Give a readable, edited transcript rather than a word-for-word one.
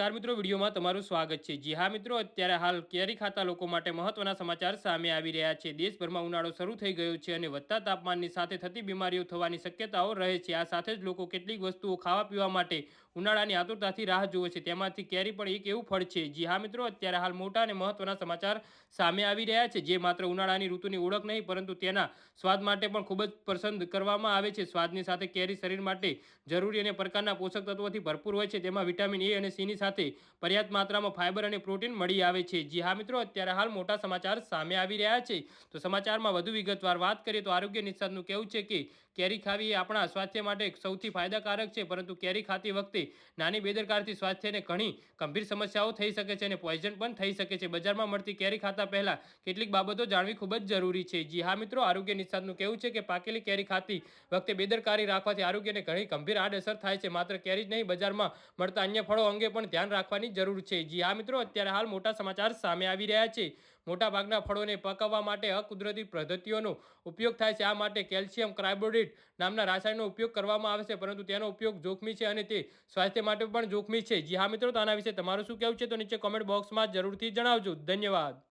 નમસ્કાર મિત્રો, વિડીયોમાં તમારું સ્વાગત છે। જી હા મિત્રો, અત્યારે હાલ કેરી ખાતા લોકો માટે મહત્વના સમાચાર સામે આવી રહ્યા છે। દેશભરમાં ઉનાળો શરૂ થઈ ગયો છે અને વધતા તાપમાનની સાથે થતી બીમારીઓ થવાની શક્યતાઓ રહે છે। આ સાથે જ લોકો કેટલીક વસ્તુઓ ખાવા પીવા માટે ઉનાળાની આતુરતાથી રાહ જુએ છે। તેમાંથી કેરી પણ એક એવું ફળ છે। જી હા મિત્રો, અત્યારે હાલ મોટા અને મહત્વના સમાચાર સામે આવી રહ્યા છે, જે માત્ર ઉનાળાની ઋતુની ઓળખ નહીં પરંતુ તેના સ્વાદ માટે પણ ખૂબ જ પસંદ કરવામાં આવે છે। સ્વાદની સાથે કેરી શરીર માટે જરૂરી અને પ્રકારના પોષક તત્વોથી ભરપૂર હોય છે। તેમાં વિટામિન એ અને સીની સાથે પર્યાપ્ત માત્રામાં ફાઇબર અને પ્રોટીન મળી આવે છે। જી હા મિત્રો, અત્યારે હાલ મોટા સમાચાર સામે આવી રહ્યા છે। તો સમાચારમાં વધુ વિગતવાર વાત કરીએ તો આરોગ્ય નિષ્ણાતનું કહેવું છે કે કેરી ખાવી એ આપણા સ્વાસ્થ્ય માટે સૌથી ફાયદાકારક છે, પરંતુ કેરી ખાતી વખતે નાની બેદરકારીથી સ્વાસ્થ્યને ઘણી ગંભીર સમસ્યાઓ થઈ શકે છે અને પોઈઝન પણ થઈ શકે છે। બજારમાં મળતી કેરી ખાતા પહેલા કેટલીક બાબતો જાણવી ખૂબ જ જરૂરી છે। જી હા મિત્રો, આરોગ્ય નિષ્ણાતનું કહેવું છે કે પાકેલી કેરી ખાતી વખતે બેદરકારી રાખવાથી આરોગ્યને ઘણી ગંભીર આડઅસર થાય છે। માત્ર કેરી જ નહીં, બજારમાં મળતા અન્ય ફળો અંગે પણ ધ્યાન રાખવાની જરૂર છે। જી હા મિત્રો, અત્યારે હાલ મોટા સમાચાર સામે આવી રહ્યા છે। મોટાભાગના ફળોને પકાવવા માટે અકુદરતી પદ્ધતિઓનો ઉપયોગ થાય છે। આ માટે કેલ્શિયમ કાર્બોનેટ નામના રસાયણનો ઉપયોગ કરવામાં આવે છે, પરંતુ તેનો ઉપયોગ જોખમી છે અને તે સ્વાસ્થ્ય માટે પણ જોખમી છે। જી હા મિત્રો, તો આના વિશે તમારું શું કહેવું છે તો નીચે કોમેન્ટ બોક્સમાં જરૂરથી જણાવજો। ધન્યવાદ।